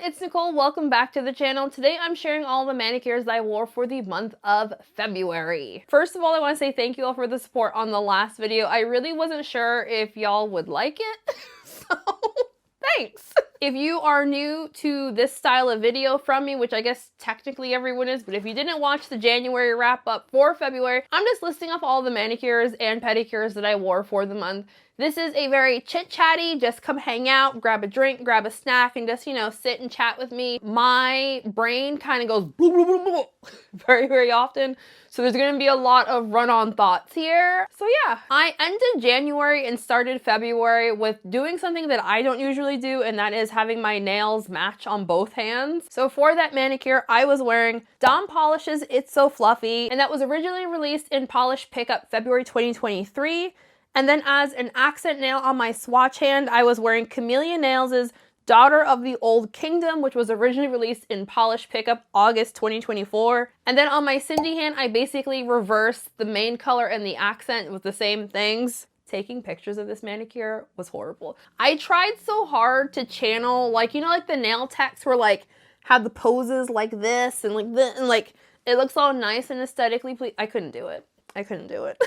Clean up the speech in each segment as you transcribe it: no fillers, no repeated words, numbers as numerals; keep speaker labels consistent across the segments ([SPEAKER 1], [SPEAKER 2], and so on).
[SPEAKER 1] it's Nicole. Welcome back to the channel. Today I'm sharing all the manicures that I wore for the month of February. First of all, I want to say thank you all for the support on the last video. I really wasn't sure if y'all would like it, so thanks. If you are new to this style of video from me, which I guess technically everyone is, but if you didn't watch the January wrap up for February, I'm just listing off all the manicures and pedicures that I wore for the month. This is a very chit-chatty, just come hang out, grab a drink, grab a snack, and just, you know, sit and chat with me. My brain kind of goes blah, blah, blah, blah, very, very often. So there's going to be a lot of run-on thoughts here. So yeah, I ended January and started February with doing something that I don't usually do, and that is having my nails match on both hands. So for that manicure, I was wearing Dom Polish's It's So Fluffy, and that was originally released in Polish Pickup February 2023. And then as an accent nail on my swatch hand, I was wearing Camellia Nails' Daughter of the Old Kingdom, which was originally released in Polish Pickup August 2024. And then on my Cindy hand, I basically reversed the main color and the accent with the same things. Taking pictures of this manicure was horrible. I tried so hard to channel, like, you know, like the nail techs were like, have the poses like this and like this, and like, it looks all nice and aesthetically pleasing. I couldn't do it. I couldn't do it.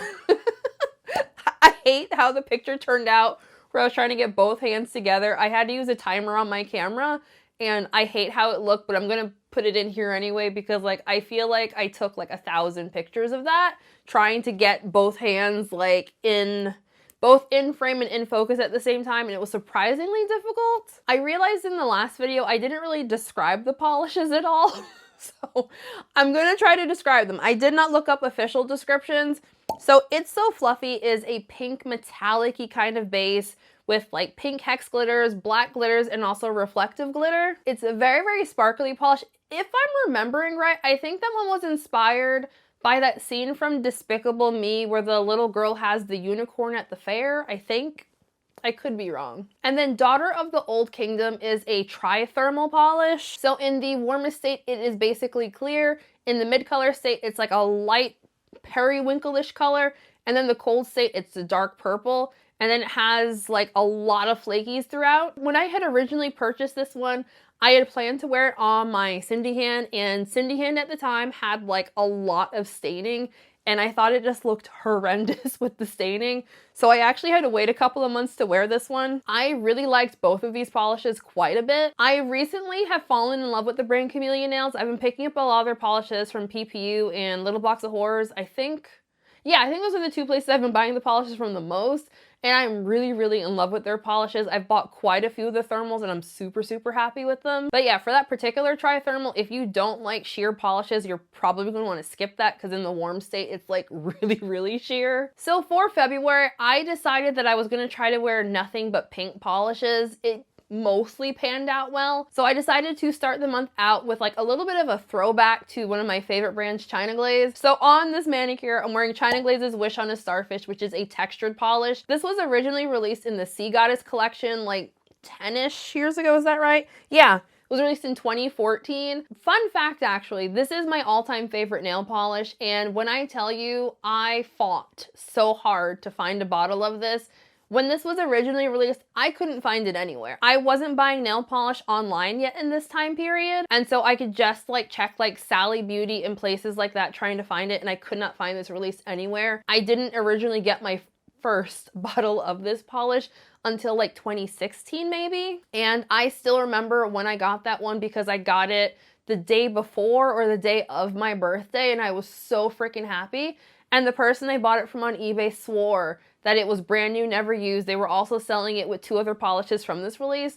[SPEAKER 1] I hate how the picture turned out where I was trying to get both hands together. I had to use a timer on my camera and I hate how it looked, but I'm going to put it in here anyway because like I feel like I took like 1,000 pictures of that trying to get both hands like both in frame and in focus at the same time, and it was surprisingly difficult. I realized in the last video I didn't really describe the polishes at all. So I'm going to try to describe them. I did not look up official descriptions. So It's So Fluffy is a pink metallic-y kind of base with like pink hex glitters, black glitters, and also reflective glitter. It's a very, very sparkly polish. If I'm remembering right, I think that one was inspired by that scene from Despicable Me where the little girl has the unicorn at the fair, I think. I could be wrong. And then Daughter of the Old Kingdom is a tri-thermal polish. So in the warmest state, it is basically clear. In the mid-color state, it's like a light periwinkle-ish color. And then the cold state, it's a dark purple. And then it has like a lot of flakies throughout. When I had originally purchased this one, I had planned to wear it on my Cindy hand, and Cindy hand at the time had like a lot of staining. And I thought it just looked horrendous with the staining. So I actually had to wait a couple of months to wear this one. I really liked both of these polishes quite a bit. I recently have fallen in love with the brand Camellia Nails. I've been picking up a lot of their polishes from PPU and Little Box of Horrors. I think those are the two places I've been buying the polishes from the most. And I'm really, really in love with their polishes. I've bought quite a few of the thermals and I'm super, super happy with them. But yeah, for that particular tri-thermal, if you don't like sheer polishes, you're probably going to want to skip that because in the warm state, it's like really, really sheer. So for February, I decided that I was going to try to wear nothing but pink polishes. It mostly panned out well. So I decided to start the month out with like a little bit of a throwback to one of my favorite brands, China Glaze. So on this manicure, I'm wearing China Glaze's Wish on a Starfish, which is a textured polish. This was originally released in the Sea Goddess collection like 10-ish years ago, is that right? Yeah. It was released in 2014. Fun fact, actually, this is my all-time favorite nail polish. And when I tell you, I fought so hard to find a bottle of this. When this was originally released, I couldn't find it anywhere. I wasn't buying nail polish online yet in this time period. And so I could just like check like Sally Beauty and places like that trying to find it. And I could not find this release anywhere. I didn't originally get my first bottle of this polish until like 2016 maybe. And I still remember when I got that one because I got it the day before or the day of my birthday. And I was so freaking happy. And the person I bought it from on eBay swore that it was brand new, never used. They were also selling it with 2 other polishes from this release.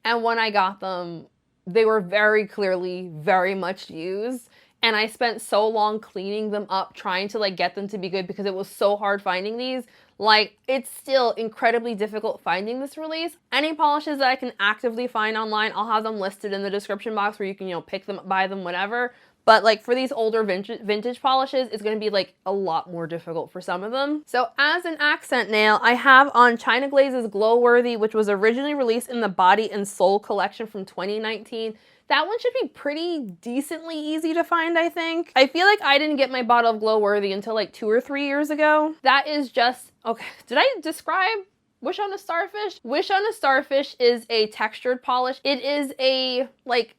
[SPEAKER 1] And when I got them, they were very clearly very much used. And I spent so long cleaning them up, trying to like get them to be good because it was so hard finding these. Like, it's still incredibly difficult finding this release. Any polishes that I can actively find online, I'll have them listed in the description box where you can, you know, pick them, buy them, whatever. But like for these older vintage polishes, it's going to be like a lot more difficult for some of them. So as an accent nail, I have on China Glaze's Glow Worthy, which was originally released in the Body and Soul collection from 2019. That one should be pretty decently easy to find, I think. I feel like I didn't get my bottle of Glow Worthy until like 2 or 3 years ago. That is just, okay, did I describe Wish on a Starfish? Wish on a Starfish is a textured polish. It is a, like,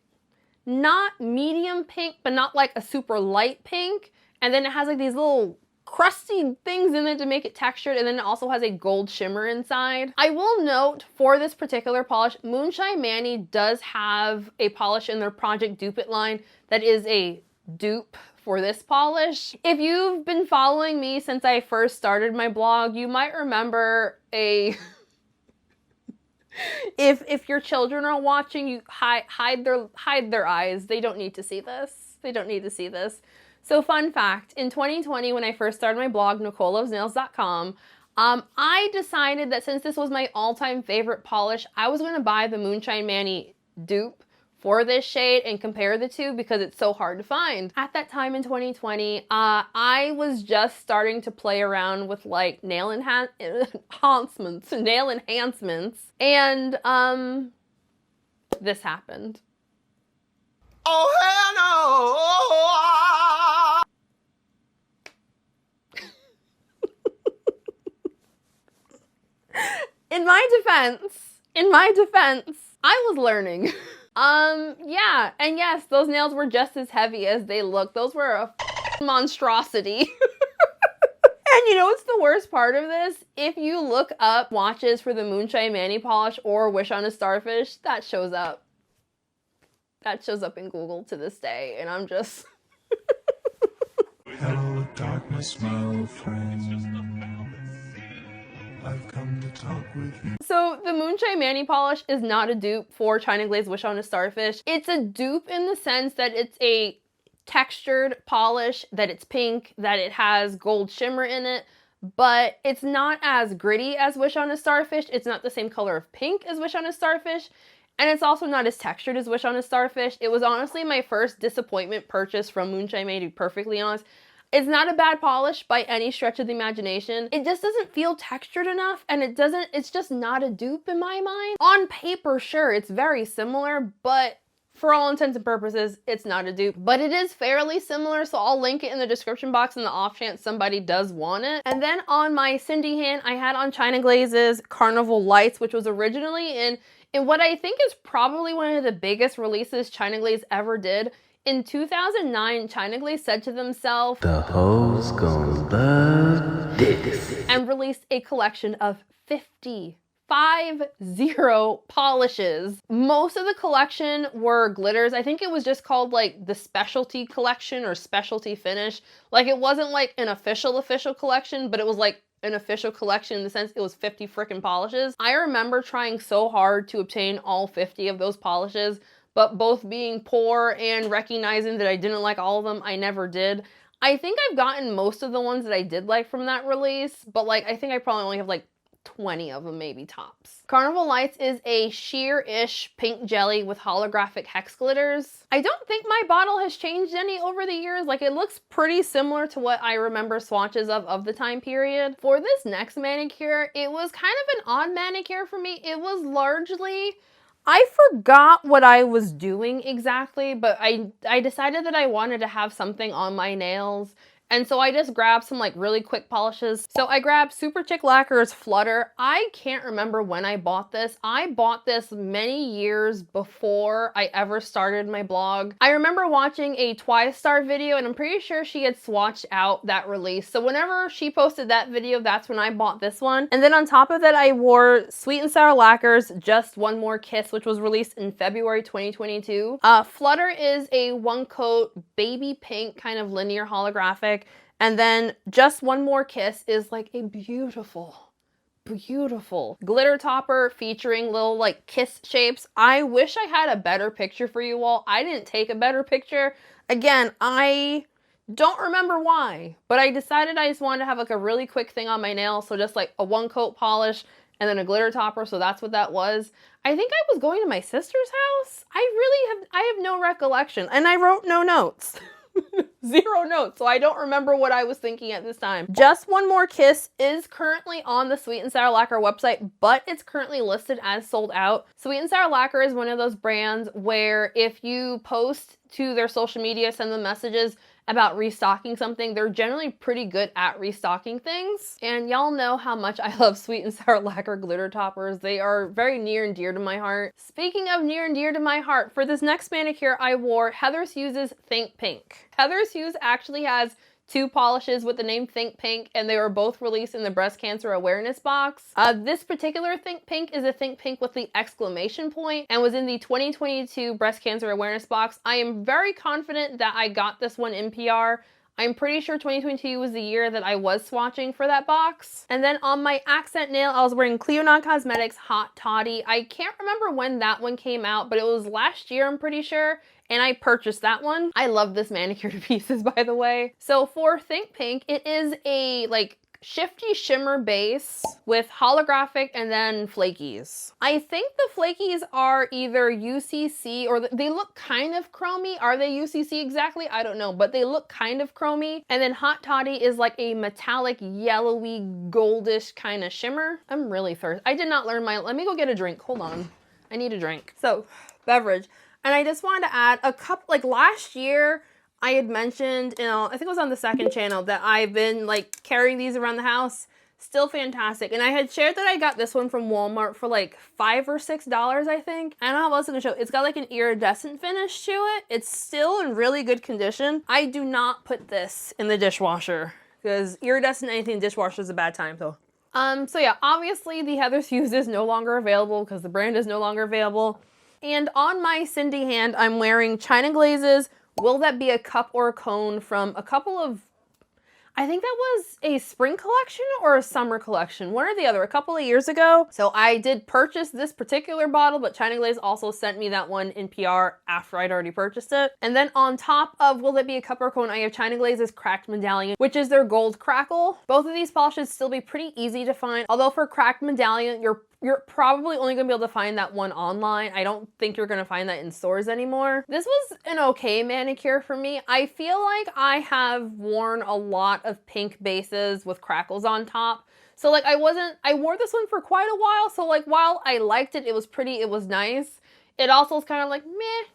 [SPEAKER 1] not medium pink, but not like a super light pink. And then it has like these little crusty things in it to make it textured, and then it also has a gold shimmer inside. I will note for this particular polish, Moonshine Manny does have a polish in their Project Dupe It line that is a dupe for this polish. If you've been following me since I first started my blog, you might remember a if your children are watching, you hide their eyes. They don't need to see this. They don't need to see this. So fun fact, in 2020, when I first started my blog, NicoleLovesNails.com, I decided that since this was my all-time favorite polish, I was going to buy the Moonshine Manny dupe for this shade and compare the two because it's so hard to find. At that time in 2020, I was just starting to play around with like nail enhancements, and this happened.
[SPEAKER 2] Oh hell no!
[SPEAKER 1] In my defense, I was learning. Yeah, and yes, those nails were just as heavy as they looked. Those were a monstrosity. And you know what's the worst part of this? If you look up swatches for the Moonshine Manny polish or Wish on a Starfish, that shows up. That shows up in Google to this day, and I'm just...
[SPEAKER 3] Hello, darkness, my old friend. I've come to talk with you.
[SPEAKER 1] So the Moonshine Manny polish is not a dupe for China Glaze Wish on a Starfish. It's a dupe in the sense that it's a textured polish, that it's pink, that it has gold shimmer in it, but it's not as gritty as Wish on a Starfish. It's not the same color of pink as Wish on a Starfish. And it's also not as textured as Wish on a Starfish. It was honestly my first disappointment purchase from Moonshine Manny, to be perfectly honest. It's not a bad polish by any stretch of the imagination. It just doesn't feel textured enough, and it's just not a dupe in my mind. On paper, sure, it's very similar, but for all intents and purposes, it's not a dupe. But it is fairly similar, so I'll link it in the description box in the off chance somebody does want it. And then on my Cindy hand, I had on China Glaze's Carnival Lights, which was originally in what I think is probably one of the biggest releases China Glaze ever did. In 2009, China Glaze said to themselves,
[SPEAKER 4] "The hoes gonna love this,"
[SPEAKER 1] and released a collection of 50 polishes. Most of the collection were glitters. I think it was just called like the specialty collection or specialty finish. Like it wasn't like an official collection, but it was like an official collection in the sense it was 50 freaking polishes. I remember trying so hard to obtain all 50 of those polishes, but both being poor and recognizing that I didn't like all of them, I never did. I think I've gotten most of the ones that I did like from that release, but like I think I probably only have like 20 of them, maybe tops. Carnival Lights is a sheer-ish pink jelly with holographic hex glitters. I don't think my bottle has changed any over the years. Like it looks pretty similar to what I remember swatches of the time period. For this next manicure, it was kind of an odd manicure for me. It was largely... I forgot what I was doing exactly, but I decided that I wanted to have something on my nails. And so I just grabbed some like really quick polishes. So I grabbed Super Chick Lacquer's Flutter. I can't remember when I bought this. I bought this many years before I ever started my blog. I remember watching a TwiStar video, and I'm pretty sure she had swatched out that release. So whenever she posted that video, that's when I bought this one. And then on top of that, I wore Sweet and Sour Lacquer's Just One More Kiss, which was released in February 2022. Flutter is a one coat baby pink kind of linear holographic. And then Just One More Kiss is like a beautiful glitter topper featuring little like kiss shapes. I wish I had a better picture for you all. I didn't take a better picture. Again, I don't remember why, but I decided I just wanted to have like a really quick thing on my nail. So just like a one coat polish and then a glitter topper. So that's what that was. I think I was going to my sister's house. I have no recollection, and I wrote no notes. 0 notes, so I don't remember what I was thinking at this time. Just One More Kiss is currently on the Sweet and Sour Lacquer website, but it's currently listed as sold out. Sweet and Sour Lacquer is one of those brands where if you post to their social media, send them messages, about restocking something, they're generally pretty good at restocking things. And y'all know how much I love sweet and sour lacquer glitter toppers. They are very near and dear to my heart. Speaking of near and dear to my heart, for this next manicure I wore Heather Hughes's Think Pink. Heather Hughes actually has 2 polishes with the name Think Pink, and they were both released in the breast cancer awareness box. This particular Think Pink is a Think Pink with the exclamation point and was in the 2022 breast cancer awareness box. I am very confident that I got this one in PR. I'm pretty sure 2022 was the year that I was swatching for that box. And then on my accent nail, I was wearing Cleonon Cosmetics Hot Toddy. I can't remember when that one came out, but it was last year, I'm pretty sure. And I purchased that one. I love this manicure to pieces, by the way. So for Think Pink, it is a like shifty shimmer base with holographic and then flakies. I think the flakies are either UCC or they look kind of chromy. Are they UCC exactly? I don't know, but they look kind of chromy. And then Hot Toddy is like a metallic yellowy goldish kind of shimmer. I'm really thirsty. I did not learn let me go get a drink. Hold on. I need a drink. So beverage. And I just wanted to add a couple, like last year, I had mentioned, you know, I think it was on the second channel that I've been like carrying these around the house. Still fantastic. And I had shared that I got this one from Walmart for like $5 or $6, I think. I don't know how else to show. It's got like an iridescent finish to it. It's still in really good condition. I do not put this in the dishwasher because iridescent anything in the dishwasher is a bad time though. So yeah, obviously the Heather Hughes is no longer available because the brand is no longer available. And on my Cindy hand, I'm wearing China Glazes. Will That Be a Cup or a Cone from a couple of, I think that was a spring collection or a summer collection, one or the other, a couple of years ago. So I did purchase this particular bottle, but China Glaze also sent me that one in PR after I'd already purchased it. And then on top of Will That Be a Cup or a Cone, I have China Glaze's Cracked Medallion, which is their gold crackle. Both of these polishes still be pretty easy to find, although for Cracked Medallion, you're probably only gonna be able to find that one online. I don't think you're gonna find that in stores anymore. This was an okay manicure for me. I feel like I have worn a lot of pink bases with crackles on top. So like I wore this one for quite a while. So like while I liked it, it was pretty, it was nice. It also is kind of like meh.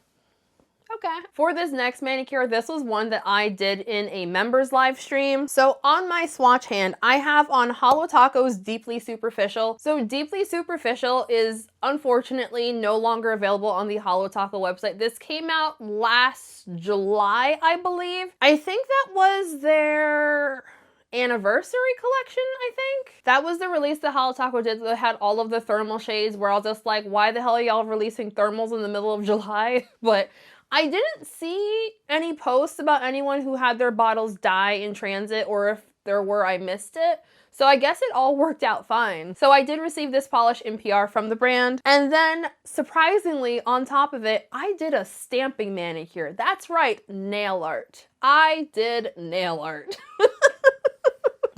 [SPEAKER 1] Okay. For this next manicure, this was one that I did in a members live stream. So on my swatch hand, I have on Holo Taco's Deeply Superficial. So Deeply Superficial is unfortunately no longer available on the Holo Taco website. This came out last July, I believe. I think that was their anniversary collection, I think. That was the release that Holo Taco did that had all of the thermal shades where I was just like, why the hell are y'all releasing thermals in the middle of July? But I didn't see any posts about anyone who had their bottles die in transit, or if there were, I missed it. So I guess it all worked out fine. So I did receive this polish in PR from the brand. And then surprisingly, on top of it, I did a stamping manicure. That's right, nail art. I did nail art.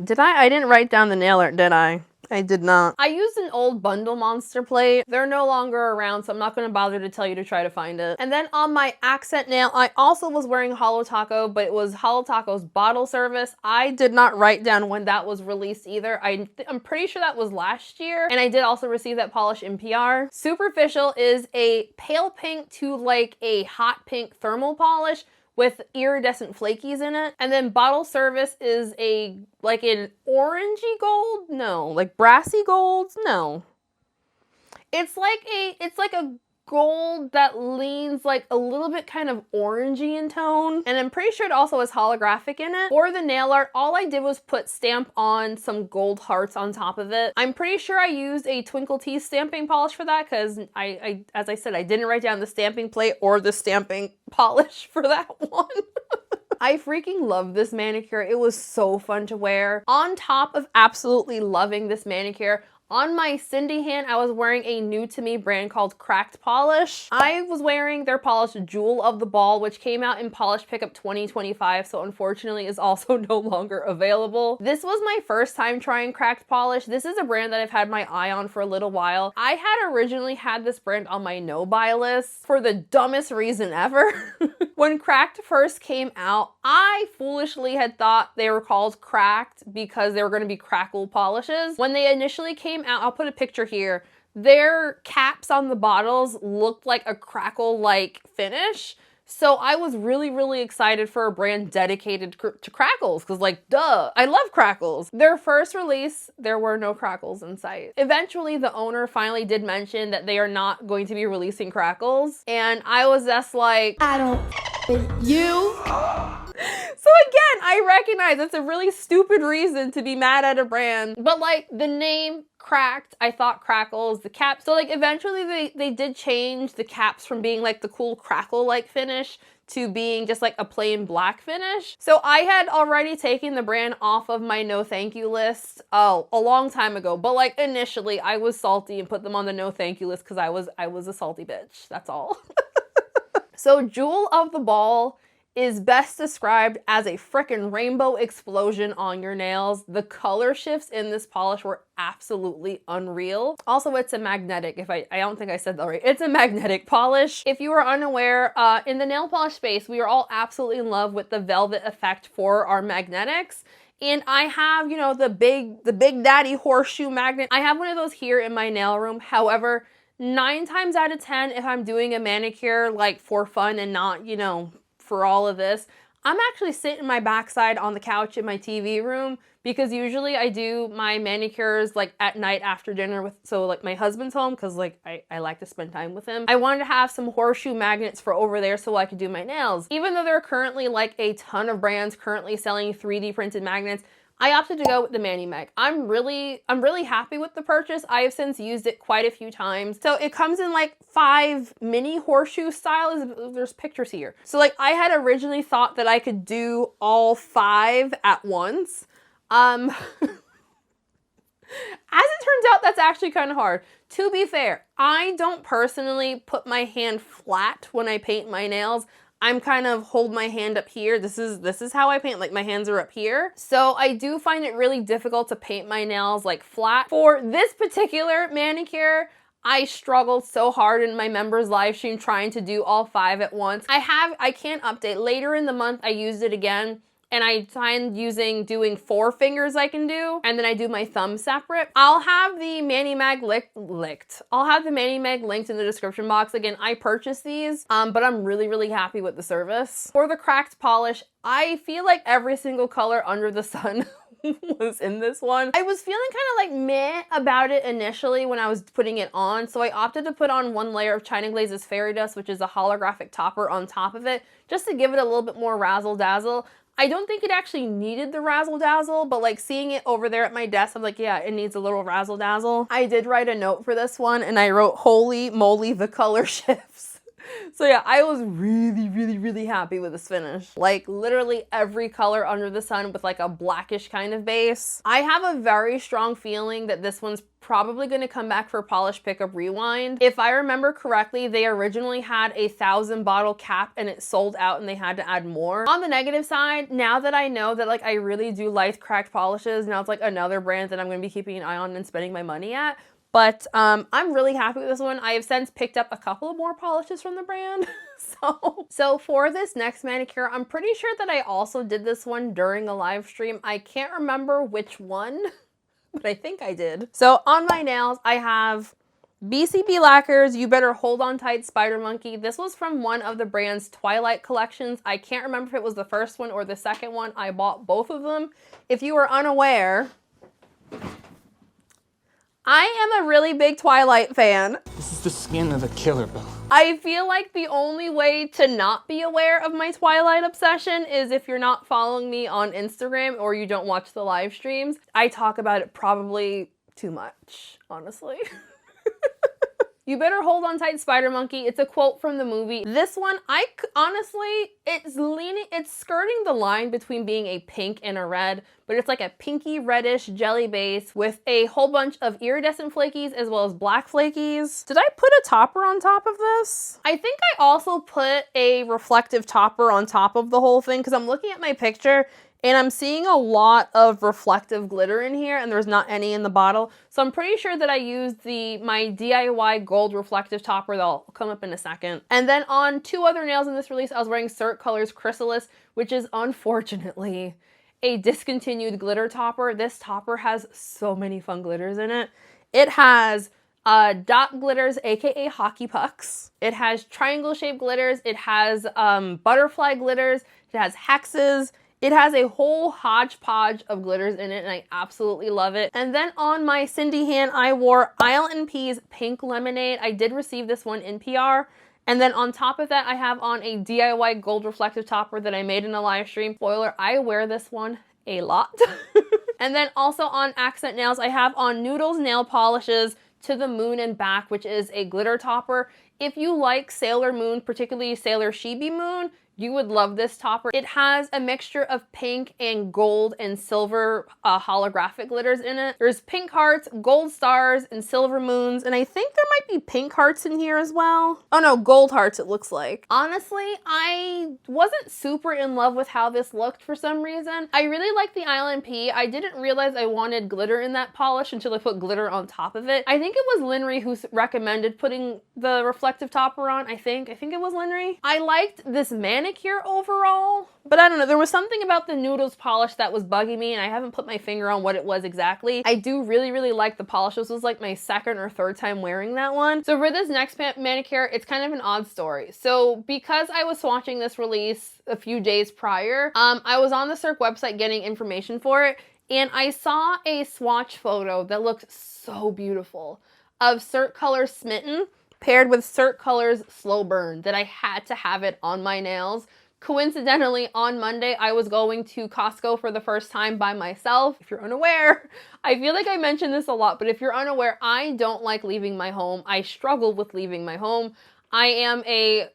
[SPEAKER 1] Did I? I didn't write down the nail art, did I? I did not. I used an old Bundle Monster plate. They're no longer around, so I'm not going to bother to tell you to try to find it. And then on my accent nail, I also was wearing Holo Taco, but it was Holo Taco's bottle service. I did not write down when that was released either. I'm pretty sure that was last year. And I did also receive that polish in PR. Superficial is a pale pink to like a hot pink thermal polish with iridescent flakies in it. And then bottle service is like an orangey gold? No. Like brassy gold? No. It's like a gold that leans like a little bit kind of orangey in tone. And I'm pretty sure it also has holographic in it. For the nail art, all I did was put stamp on some gold hearts on top of it. I'm pretty sure I used a Twinkle Tea stamping polish for that because as I said, I didn't write down the stamping plate or the stamping polish for that one. I freaking love this manicure. It was so fun to wear. On top of absolutely loving this manicure, on my Cindy hand, I was wearing a new to me brand called Cracked Polish. I was wearing their polish Jewel of the Ball, which came out in Polish Pickup 2025, so unfortunately is also no longer available. This was my first time trying Cracked Polish. This is a brand that I've had my eye on for a little while. I had originally had this brand on my no-buy list for the dumbest reason ever. When Cracked first came out, I foolishly had thought they were called Cracked because they were going to be crackle polishes. When they initially came out, I'll put a picture here, their caps on the bottles looked like a crackle-like finish. So I was really, really excited for a brand dedicated to crackles because, like, duh, I love crackles. Their first release, there were no crackles in sight. Eventually, the owner finally did mention that they are not going to be releasing crackles. And I was just like, I don't with you. So again, I recognize it's a really stupid reason to be mad at a brand, but like the name cracked, I thought crackles, the cap. So like eventually they did change the caps from being like the cool crackle-like finish to being just like a plain black finish. So I had already taken the brand off of my no thank you list a long time ago, but like initially I was salty and put them on the no thank you list because I was a salty bitch, that's all. So Jewel of the Ball is best described as a frickin' rainbow explosion on your nails. The color shifts in this polish were absolutely unreal. Also, it's a magnetic, I don't think I said that right. It's a magnetic polish. If you are unaware, in the nail polish space, we are all absolutely in love with the velvet effect for our magnetics. And I have, you know, the big daddy horseshoe magnet. I have one of those here in my nail room. However, 9 times out of 10, if I'm doing a manicure like for fun and not, you know, for all of this, I'm actually sitting my backside on the couch in my TV room because usually I do my manicures like at night after dinner with, so like my husband's home because like I like to spend time with him. I wanted to have some horseshoe magnets for over there so I could do my nails. Even though there are currently like a ton of brands currently selling 3D printed magnets, I opted to go with the Mani Mag. I'm really happy with the purchase. I have since used it quite a few times. So it comes in like 5 mini horseshoe styles. There's pictures here. So like I had originally thought that I could do all 5 at once. As it turns out, that's actually kind of hard. To be fair, I don't personally put my hand flat when I paint my nails. I'm kind of hold my hand up here. This is how I paint, like my hands are up here. So I do find it really difficult to paint my nails like flat. For this particular manicure, I struggled so hard in my members live stream trying to do all 5 at once. I can't update. Later in the month, I used it again. And I find doing 4 fingers I can do, and then I do my thumb separate. I'll have the Mani Mag linked. I'll have the Mani Mag linked in the description box. Again, I purchased these, but I'm really, really happy with the service. For the cracked polish, I feel like every single color under the sun was in this one. I was feeling kind of like meh about it initially when I was putting it on, so I opted to put on 1 layer of China Glaze's Fairy Dust, which is a holographic topper on top of it, just to give it a little bit more razzle dazzle. I don't think it actually needed the razzle dazzle, but like seeing it over there at my desk, I'm like, yeah, it needs a little razzle dazzle. I did write a note for this one and I wrote, holy moly, the color shifts. So yeah, I was really, really, really happy with this finish. Like literally every color under the sun with like a blackish kind of base. I have a very strong feeling that this one's probably going to come back for Polish Pickup Rewind. If I remember correctly, they originally had a 1,000 bottle cap and it sold out and they had to add more. On the negative side, now that I know that like I really do like cracked polishes, now it's like another brand that I'm going to be keeping an eye on and spending my money at. But I'm really happy with this one. I have since picked up a couple of more polishes from the brand. So for this next manicure, I'm pretty sure that I also did this one during a live stream. I can't remember which one, but I think I did. So on my nails, I have BCB Lacquers, You Better Hold On Tight Spider Monkey. This was from one of the brand's Twilight collections. I can't remember if it was the first one or the second one. I bought both of them. If you are unaware, I am a really big Twilight fan.
[SPEAKER 2] This is the skin of a killer, Bill.
[SPEAKER 1] I feel like the only way to not be aware of my Twilight obsession is if you're not following me on Instagram or you don't watch the live streams. I talk about it probably too much, honestly. You Better Hold On Tight Spider Monkey. It's a quote from the movie. This one, honestly, it's skirting the line between being a pink and a red, but it's like a pinky reddish jelly base with a whole bunch of iridescent flakies as well as black flakies. Did I put a topper on top of this? I think I also put a reflective topper on top of the whole thing because I'm looking at my picture and I'm seeing a lot of reflective glitter in here and there's not any in the bottle. So I'm pretty sure that I used my DIY gold reflective topper that'll come up in a second. And then on 2 other nails in this release, I was wearing Cert Colors Chrysalis, which is unfortunately a discontinued glitter topper. This topper has so many fun glitters in it. It has dot glitters, aka hockey pucks. It has triangle shaped glitters. It has butterfly glitters. It has hexes. It has a whole hodgepodge of glitters in it, and I absolutely love it. And then on my Cindy hand, I wore Isle & Pea's Pink Lemonade. I did receive this one in PR. And then on top of that, I have on a DIY gold reflective topper that I made in a live stream. Spoiler, I wear this one a lot. And then also on accent nails, I have on Noodles nail polishes To the Moon and Back, which is a glitter topper. If you like Sailor Moon, particularly Sailor Shibi Moon, you would love this topper. It has a mixture of pink and gold and silver holographic glitters in it. There's pink hearts, gold stars, and silver moons, and I think there might be pink hearts in here as well. Oh no, gold hearts it looks like. Honestly, I wasn't super in love with how this looked for some reason. I really like the Isle & P. I didn't realize I wanted glitter in that polish until I put glitter on top of it. I think it was Linry who recommended putting the reflective topper on, I think it was Linry. I liked this manicure overall, but I don't know, there was something about the Noodles polish that was bugging me, and I haven't put my finger on what it was exactly. I do really like the polish. This was like my second or third time wearing that one. So for this next manicure, it's kind of an odd story. So because I was swatching this release a few days prior, I was on the Cirque website getting information for it, and I saw a swatch photo that looked so beautiful of Cirque Colors Smitten paired with Cirque Colors Slow Burn that I had to have it on my nails. Coincidentally, on Monday, I was going to Costco for the first time by myself. If you're unaware, I feel like I mention this a lot, but if you're unaware, I don't like leaving my home. I struggle with leaving my home. I am a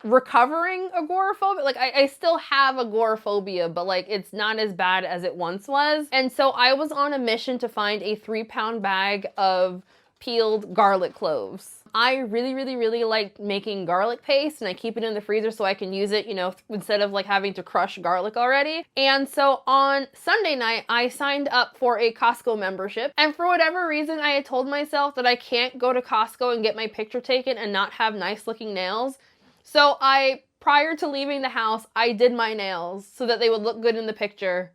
[SPEAKER 1] recovering agoraphobic. Like I still have agoraphobia, but like it's not as bad as it once was. And so I was on a mission to find a 3-pound bag of peeled garlic cloves. I really like making garlic paste, and I keep it in the freezer so I can use it, you know, instead of like having to crush garlic already. And so on Sunday night, I signed up for a Costco membership, and for whatever reason, I had told myself that I can't go to Costco and get my picture taken and not have nice looking nails. So prior to leaving the house, I did my nails so that they would look good in the picture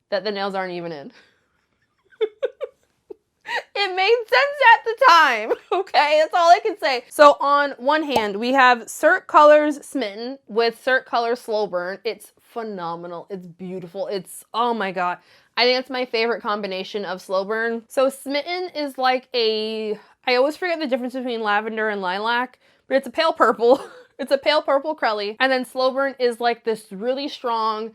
[SPEAKER 1] that the nails aren't even in. It made sense at the time, okay? That's all I can say. So on one hand, we have Cirque Colors Smitten with Cirque Colors Slow Burn. It's phenomenal. It's beautiful. It's, oh my God. I think it's my favorite combination of slow burn. So Smitten is like I always forget the difference between lavender and lilac, but it's a pale purple. It's a pale purple crelly. And then Slow Burn is like this really strong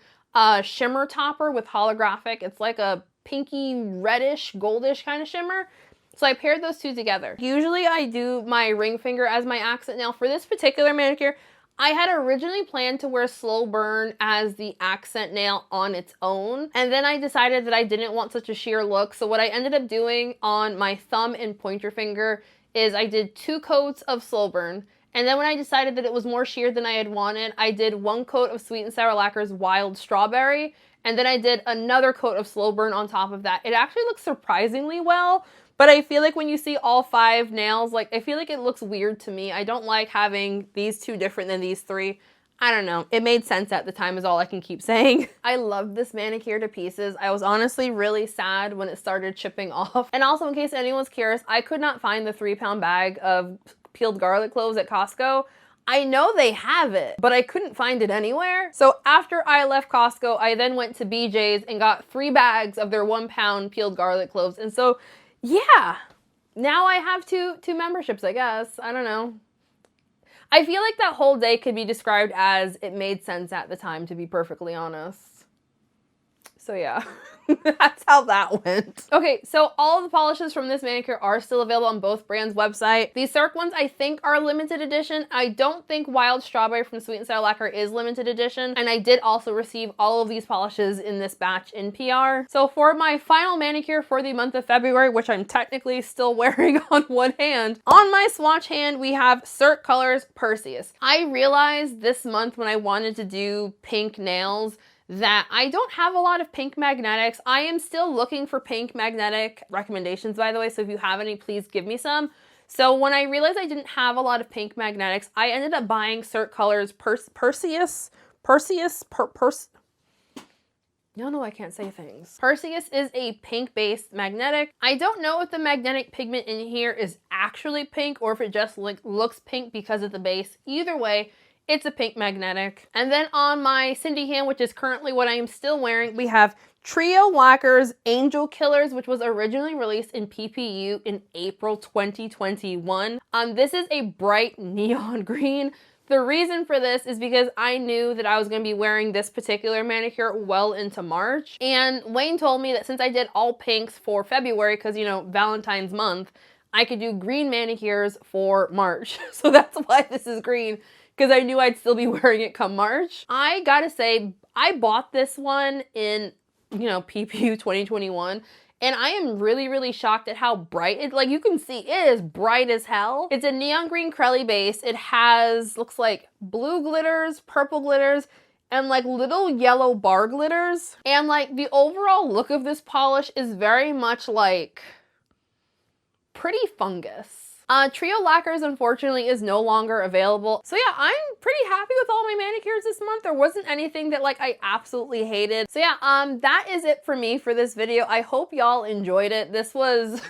[SPEAKER 1] shimmer topper with holographic. It's like a pinky reddish goldish kind of shimmer. So I paired those two together. Usually I do my ring finger as my accent nail. For this particular manicure, I had originally planned to wear Slow Burn as the accent nail on its own, and then I decided that I didn't want such a sheer look. So what I ended up doing on my thumb and pointer finger is I did 2 coats of Slow Burn, and then when I decided that it was more sheer than I had wanted, I did 1 coat of Sweet and Sour Lacquer's Wild Strawberry, and then I did another coat of Slow Burn on top of that. It actually looks surprisingly well, but I feel like when you see all 5 nails, like I feel like it looks weird to me. I don't like having these 2 different than these 3. I don't know. It made sense at the time is all I can keep saying. I love this manicure to pieces. I was honestly really sad when it started chipping off. And also, in case anyone's curious, I could not find the 3-pound bag of peeled garlic cloves at Costco. I know they have it, but I couldn't find it anywhere. So after I left Costco, I then went to BJ's and got 3 bags of their 1-pound peeled garlic cloves. And so, yeah, now I have two memberships, I guess. I don't know. I feel like that whole day could be described as it made sense at the time, to be perfectly honest. So yeah, that's how that went. Okay, so all of the polishes from this manicure are still available on both brands' website. These Cirque ones I think are limited edition. I don't think Wild Strawberry from Sweet and Sour Lacquer is limited edition. And I did also receive all of these polishes in this batch in PR. So for my final manicure for the month of February, which I'm technically still wearing on one hand, on my swatch hand, we have Cirque Colors Perseus. I realized this month when I wanted to do pink nails that I don't have a lot of pink magnetics. I am still looking for pink magnetic recommendations, by the way, so if you have any, please give me some. So when I realized I didn't have a lot of pink magnetics, I ended up buying Cirque Colors Perseus. Y'all know I can't say things. Perseus is a pink-based magnetic. I don't know if the magnetic pigment in here is actually pink or if it just like looks pink because of the base. Either way, it's a pink magnetic. And then on my Cindy hand, which is currently what I am still wearing, we have Trio Lacquer's Angel Killers, which was originally released in PPU in April 2021. This is a bright neon green. The reason for this is because I knew that I was going to be wearing this particular manicure well into March. And Wayne told me that since I did all pinks for February, because, you know, Valentine's month, I could do green manicures for March. So that's why this is green, because I knew I'd still be wearing it come March. I gotta say, I bought this one in, you know, PPU 2021. And I am really, really shocked at how bright it, like you can see, it is bright as hell. It's a neon green Crelly base. It has, looks like blue glitters, purple glitters, and like little yellow bar glitters. And like the overall look of this polish is very much like pretty fungus. Trio Lacquers, unfortunately, is no longer available. So yeah, I'm pretty happy with all my manicures this month. There wasn't anything that like I absolutely hated. So yeah, that is it for me for this video. I hope y'all enjoyed it. This was...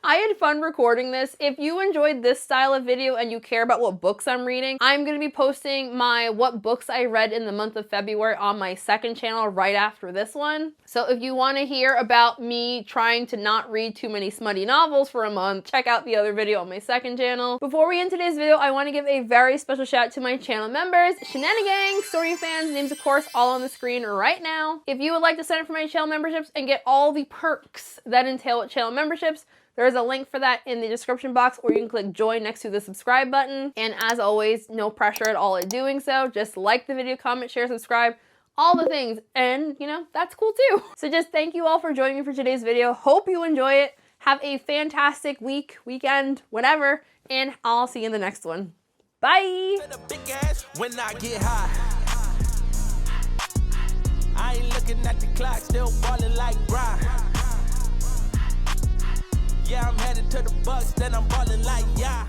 [SPEAKER 1] I had fun recording this. If you enjoyed this style of video and you care about what books I'm reading, I'm going to be posting my what books I read in the month of February on my second channel right after this one. So if you want to hear about me trying to not read too many smutty novels for a month, check out the other video on my second channel. Before we end today's video, I want to give a very special shout out to my channel members, Shenanigang, Story Fans, names of course all on the screen right now. If you would like to sign up for my channel memberships and get all the perks that entail with channel memberships, there is a link for that in the description box, or you can click join next to the subscribe button. And as always, no pressure at all at doing so. Just like the video, comment, share, subscribe, all the things. And you know, that's cool too. So just thank you all for joining me for today's video. Hope you enjoy it. Have a fantastic week, weekend, whatever. And I'll see you in the next one. Bye.
[SPEAKER 5] When I get high, I ain't looking at the clock, still ballin' like Brian. Yeah, I'm headed to the Bucks, then I'm ballin' like yeah.